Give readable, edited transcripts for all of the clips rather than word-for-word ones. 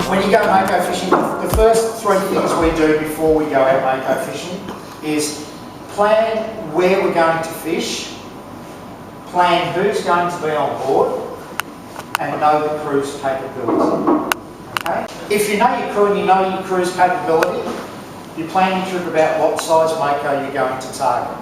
When you go mako fishing, the first three things we do before we go out mako fishing is plan where we're going to fish, plan who's going to be on board, and know the crew's capability. Okay? If you know your crew and you know your crew's capability, you plan your trip about what size mako you're going to target.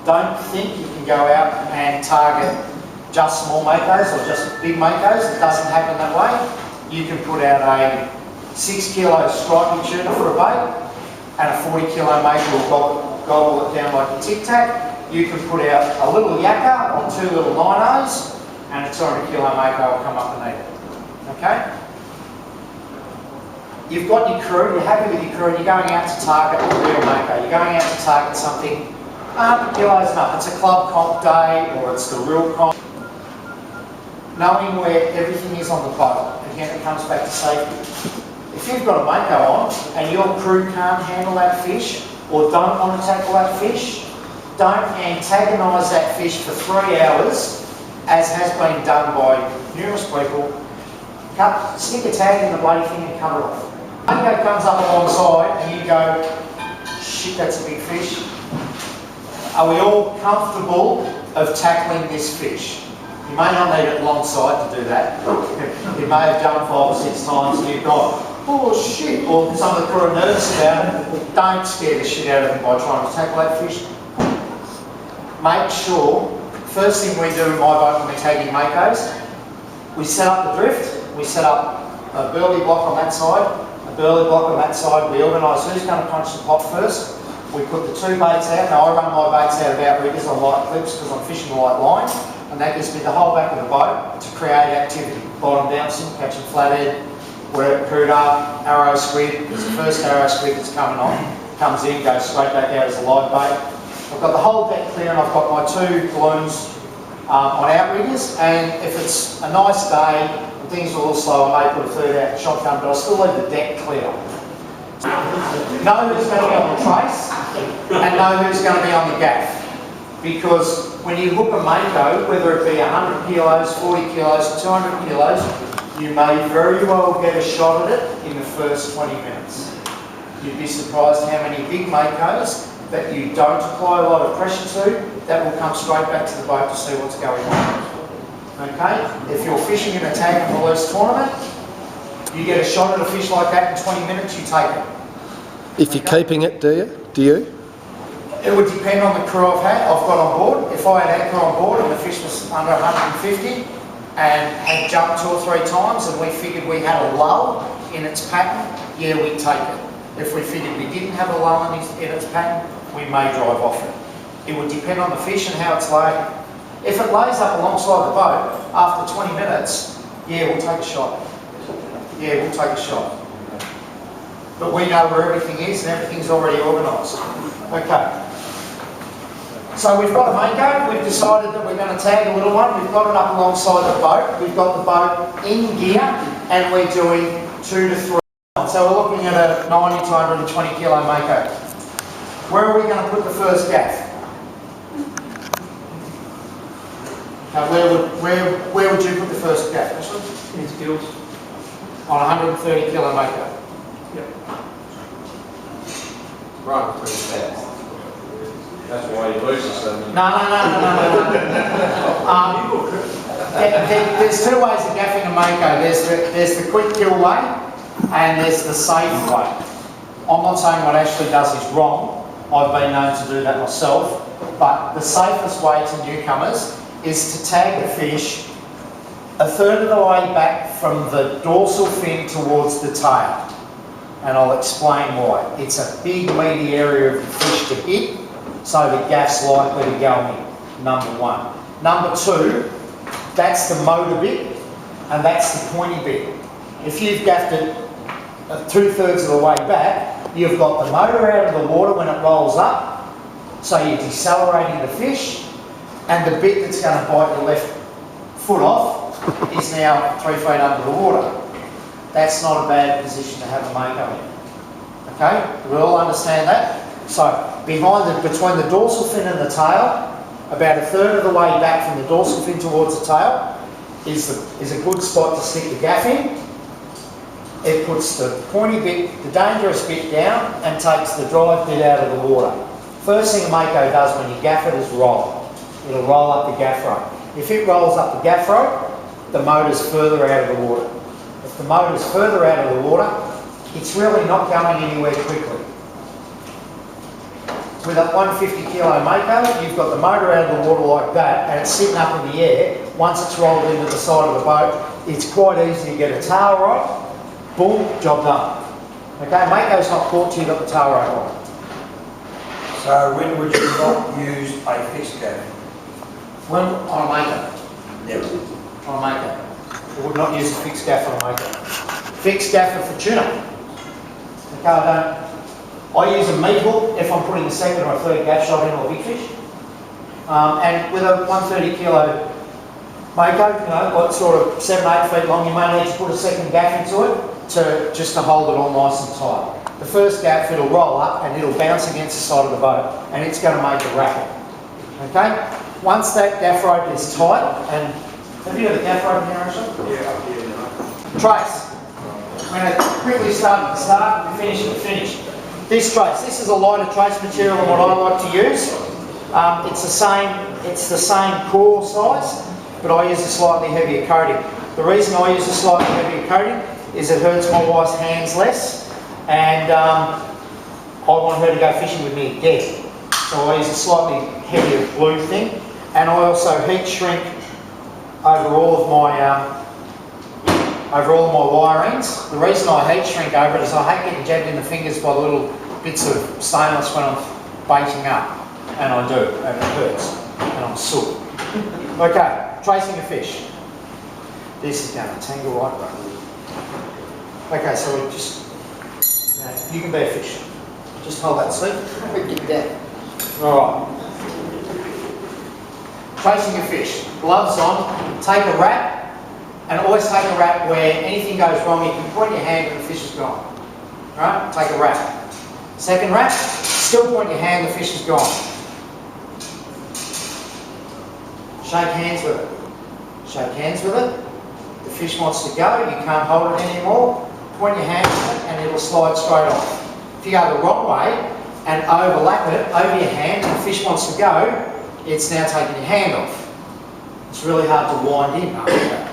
Don't think you can go out and target just small makos or just big makos. It doesn't happen that way. You can put out a 6 kilo stripey tuna for a bait and a 40 kilo mako will gobble it down like a tic tac. You can put out a little yakka on 2 little 9-0s and a 200 kilo mako will come up and eat it. Okay? You've got your crew, you're happy with your crew, and you're going out to target a real mako. You're going out to target something 100 kilos and up. It's a club comp day or it's the real comp. Knowing where everything is on the boat, again it comes back to safety. If you've got a mako on and your crew can't handle that fish or don't want to tackle that fish, don't antagonise that fish for 3 hours, as has been done by numerous people. Stick a tag in the bloody thing and cut it off. Mako comes up alongside and you go, shit, that's a big fish. Are we all comfortable of tackling this fish? You may not need it alongside to do that. You may have done 5 or 6 times and you've gone, oh shit, or some of the crew are nervous about it. Don't scare the shit out of them by trying to tackle that fish. Make sure, first thing we do in my boat when we're tagging makos, we set up the drift, we set up a burley block on that side, a burley block on that side, we organise who's going to punch the pot first. We put the 2 baits out. Now I run my baits out about riggers on light clips because I'm fishing the light line, and that gives me the whole back of the boat to create activity. Bottom bouncing, catching flathead, cooter, arrow squid. It's the first arrow squid that's coming on. Comes in, goes straight back out as a live bait. I've got the whole deck clear and I've got my 2 balloons on outriggers, and if it's a nice day and things are a little slow, I may put a 3rd out shotgun, but I'll still leave the deck clear. Know who's going to be on the trace and know who's going to be on the gaff. Because when you hook a mako, whether it be 100 kilos, 40 kilos, 200 kilos, you may very well get a shot at it in the first 20 minutes. You'd be surprised how many big makos that you don't apply a lot of pressure to, that will come straight back to the boat to see what's going on. Okay? If you're fishing in a tag and release tournament, you get a shot at a fish like that in 20 minutes, you take it. If you're keeping it, do you? It would depend on the crew I've got on board. If I had crew on board and the fish was under 150 and had jumped 2 or 3 times and we figured we had a lull in its pattern, yeah, we'd take it. If we figured we didn't have a lull in its pattern, we may drive off it. It would depend on the fish and how it's laid. If it lays up alongside the boat after 20 minutes, yeah, we'll take a shot. Yeah, we'll take a shot. But we know where everything is and everything's already organised. Okay. So we've got a mako, we've decided that we're going to tag a little one, we've got it up alongside the boat, we've got the boat in gear and we're doing 2 to 3. So we're looking at a 90 to 120 kilo mako. Where are we going to put the first gaff? Now where would you put the first gaff? In his gills. On a 130 kilo mako? Yep. Right between the pads. That's why you lose so many. No. There's 2 ways of gaffing a mako. There's the quick kill way and there's the safe way. I'm not saying what Ashley does is wrong. I've been known to do that myself. But the safest way to newcomers is to tag the fish 1/3 of the way back from the dorsal fin towards the tail. And I'll explain why. It's a big meaty area of the fish to hit, so the gaff's likely to go in, number 1. Number 2, that's the motor bit, and that's the pointy bit. If you've gaffed it 2/3 of the way back, you've got the motor out of the water when it rolls up, so you're decelerating the fish, and the bit that's going to bite your left foot off is now 3 feet under the water. That's not a bad position to have a mako in. Okay, we all understand that? So between the dorsal fin and the tail, about 1/3 of the way back from the dorsal fin towards the tail, is a good spot to stick the gaff in. It puts the pointy bit, the dangerous bit down and takes the drive bit out of the water. First thing a mako does when you gaff it is roll. It'll roll up the gaff rope. If it rolls up the gaff rope, the motor's further out of the water. If the motor's further out of the water, it's really not going anywhere quickly. With a 150 kilo mako, you've got the motor out of the water like that and it's sitting up in the air. Once it's rolled into the side of the boat, it's quite easy to get a tail right. Boom, job done. Okay, mako's not caught till you've got the tail rope on. So when would you not use a fixed gaff? When on a mako? Never. On a mako. I would not use a fixed gaff on a mako. Fixed gaff are for tuna. Okay, I use a meat hook if I'm putting a second or a third gaff shot in or big fish. And with a 130 kilo mako, you know, what sort of 7-8 feet long, you may need to put a second gaff into it just to hold it all nice and tight. The first gaff, it'll roll up and it'll bounce against the side of the boat and it's going to make a racket. Okay? Once that gaff rope is tight, and have you got a gaff rope in here, actually? Yeah, up here now. Trace. When it quickly started to start, we finish it, finish. This trace, this is a lighter trace material than what I like to use. It's the same core size, but I use a slightly heavier coating. The reason I use a slightly heavier coating is it hurts my wife's hands less, and I want her to go fishing with me again. So I use a slightly heavier blue thing, and I also heat shrink over all of my wire ends. The reason I heat shrink over it is I hate getting jabbed in the fingers by the little bits of stainless when I'm baiting up, and I do, and it hurts, and I'm sore. Okay, tracing a fish. This is going to tangle right back. Okay, so we just, you can be a fish. Just hold that sleeve. Get down. Alright. Tracing a fish. Gloves on. Take a wrap, and always take a wrap where anything goes wrong, you can point your hand and the fish is gone. Right? Take a wrap. Second wrap, still point your hand, the fish is gone. Shake hands with it. Shake hands with it. The fish wants to go, you can't hold it anymore. Point your hand with it and it'll slide straight off. If you go the wrong way and overlap it over your hand and the fish wants to go, it's now taking your hand off. It's really hard to wind in after that.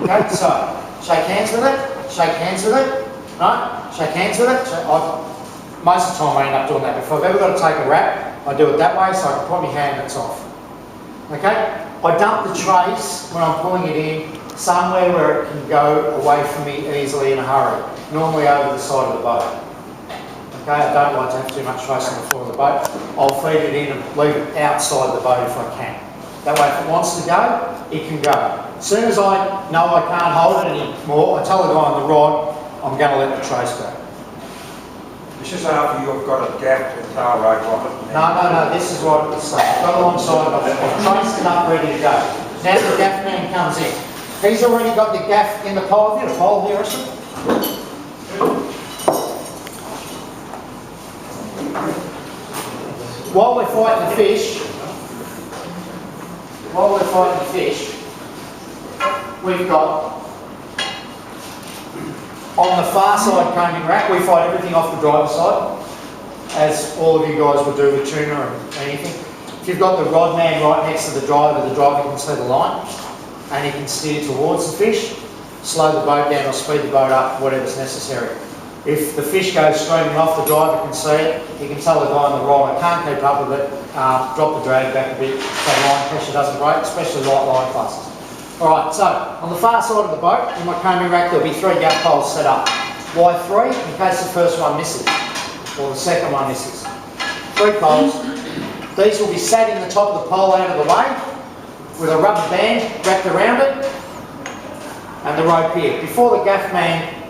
Okay, so shake hands with it, shake hands with it, right? Shake hands with it. Most of the time I end up doing that. If I've ever got to take a wrap, I do it that way so I can put my hand and it's off. Okay? I dump the trace when I'm pulling it in somewhere where it can go away from me easily in a hurry, normally over the side of the boat. Okay, I don't like to have too much trace on the floor of the boat. I'll feed it in and leave it outside the boat if I can. That way if it wants to go, it can go. As soon as I know I can't hold it anymore, I tell the guy on the rod, I'm going to let the trace go. It's just after you've got a gaff and tail rope on it. No, this is what it's saying. I've got alongside of it, I've traced it up, ready to go. Now the gaff man comes in. He's already got the gaff in the pole. Have you got a pole here, Ashton? While we're fighting the fish, we've got, on the far side combing rack, we fight everything off the driver's side, as all of you guys would do with tuna and anything. If you've got the rod man right next to the driver can see the line, and he can steer towards the fish, slow the boat down or speed the boat up, whatever's necessary. If the fish goes streaming off, the driver can see it, he can tell the guy on the rod, I can't keep up with it, drop the drag back a bit so the line pressure doesn't break, especially light line classes. Alright, so on the far side of the boat, in my combing rack, there'll be 3 gaff poles set up. Why 3? In case the first one misses, or the second one misses. 3 poles. These will be sat in the top of the pole out of the way, with a rubber band wrapped around it, and the rope here. Before the gaff man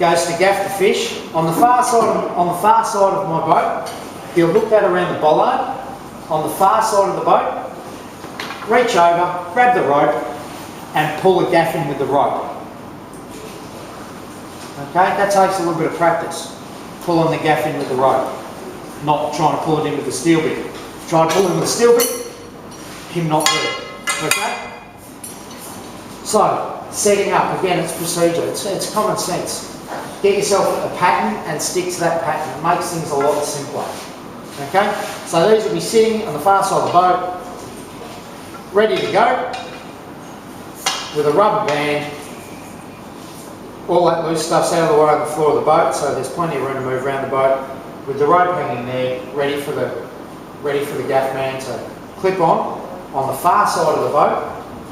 goes to gaff the fish, on the far side of my boat, he'll hook that around the bollard. On the far side of the boat, reach over, grab the rope, and pull the gaff in with the rope. Okay, that takes a little bit of practice, pulling the gaff in with the rope, not trying to pull it in with the steel bit. Try to pull in with the steel bit, him not do it. Okay? So, setting up, again, it's procedure, it's common sense. Get yourself a pattern and stick to that pattern. It makes things a lot simpler. Okay? So these will be sitting on the far side of the boat, ready to go, with a rubber band. All that loose stuff's out of the way on the floor of the boat, so there's plenty of room to move around the boat, with the rope hanging there, ready for the gaff man to clip on the far side of the boat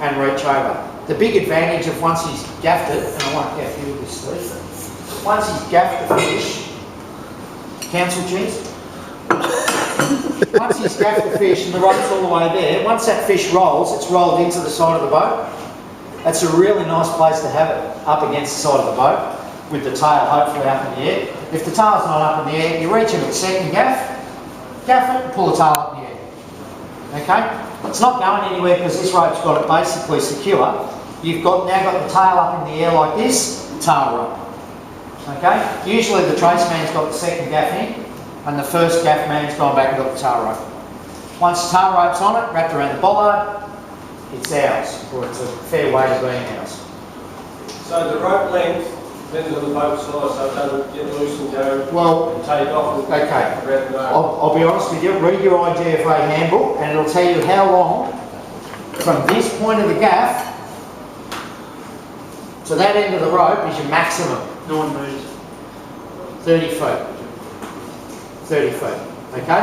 and reach over. The big advantage of once he's gaffed it, and I won't gaff you with this Steve, once he's gaffed the fish, council cheese, once he's gaffed the fish and the rope's all the way there, once that fish rolls, it's rolled into the side of the boat. That's a really nice place to have it, up against the side of the boat, with the tail hopefully up in the air. If the tail's not up in the air, you reach in with the second gaff it and pull the tail up in the air. Okay? It's not going anywhere because this rope's got it basically secure. You've now got the tail up in the air like this, tail rope. Okay? Usually the trace man's got the second gaff in and the first gaff man's gone back and got the tail rope. Once the tail rope's on it, wrapped around the bollard, it's ours, or it's a fair way to being ours. So the rope length depends on the boat size, so it doesn't get loose and go and take off. Okay. Around the boat. I'll be honest with you, read your IGFA handbook and it'll tell you how long from this point of the gaff to that end of the rope is your maximum. 9 metres. 30 feet. 30 feet. Okay?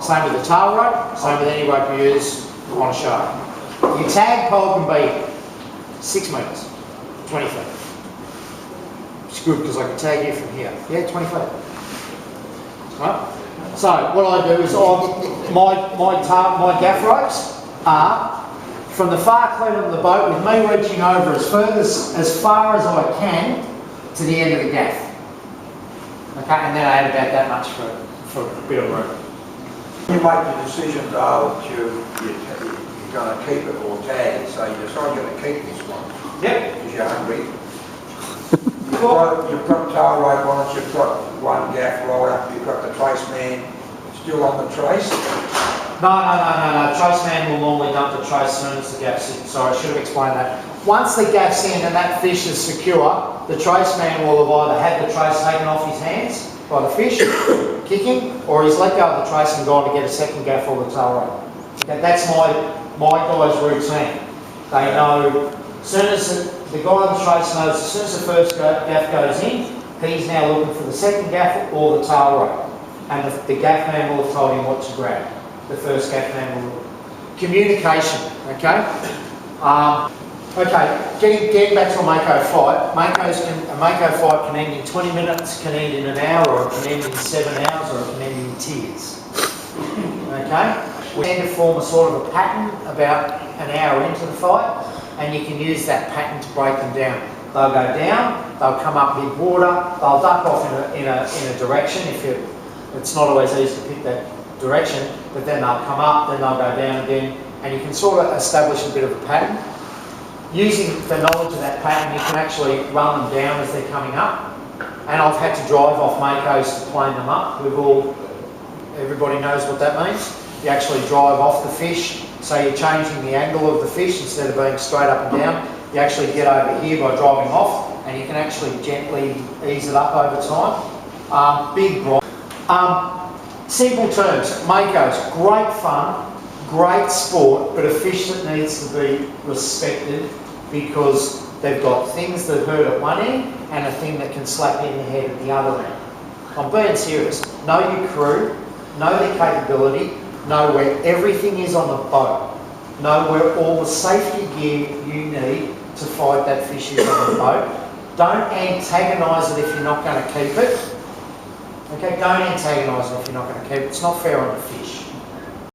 Same with the tail rope, same with any rope you use on a shark. Your tag pole can be 6 metres, 20 feet. It's good because I can tag you from here. Yeah, 20 feet. Right? So what I do is my gaff ropes are from the far cleat of the boat with me reaching over as far as I can to the end of the gaff. Okay, and then I add about that much for a bit of room. You make the decision, Dale, that you're going to keep it or tag it, so you decide you're going to keep this one. Yep. Because you're hungry. You've got tail rope on it, you've got one gaff roller, you've got the trace man still on the trace. No. Trace man will normally dump the trace as soon as the gaff's in. Sorry, I should have explained that. Once the gaff's in and that fish is secure, the trace man will have either had the trace taken off his hands by the fish, kicking, or he's let go of the trace and gone to get a second gaff or the tail rope. Okay, that's my guy's routine. They know, as soon as the guy on the trace knows, as soon as the first gaff goes in, he's now looking for the second gaff or the tail rope. And the gaff man will have told him what to grab. The first gaff man will. Communication, okay? Getting back to a mako fight. A mako fight can end in 20 minutes, can end in an hour, or it can end in 7 hours, or it can end in tears. Okay? We tend to form a sort of a pattern about an hour into the fight, and you can use that pattern to break them down. They'll go down, they'll come up mid-water, they'll duck off in a direction. It's not always easy to pick that direction, but then they'll come up, then they'll go down again, and you can sort of establish a bit of a pattern. Using the knowledge of that pattern, you can actually run them down as they're coming up. And I've had to drive off makos to plane them up. Everybody knows what that means. You actually drive off the fish, so you're changing the angle of the fish instead of being straight up and down. You actually get over here by driving off, and you can actually gently ease it up over time. Big bright. Simple terms, makos, great fun, great sport, but a fish that needs to be respected because they've got things that hurt at one end and a thing that can slap you in the head at the other end. I'm being serious. Know your crew, know their capability, know where everything is on the boat, know where all the safety gear you need to fight that fish is on the boat. Don't antagonise it if you're not going to keep it. Okay, don't antagonise it if you're not going to keep it. It's not fair on the fish.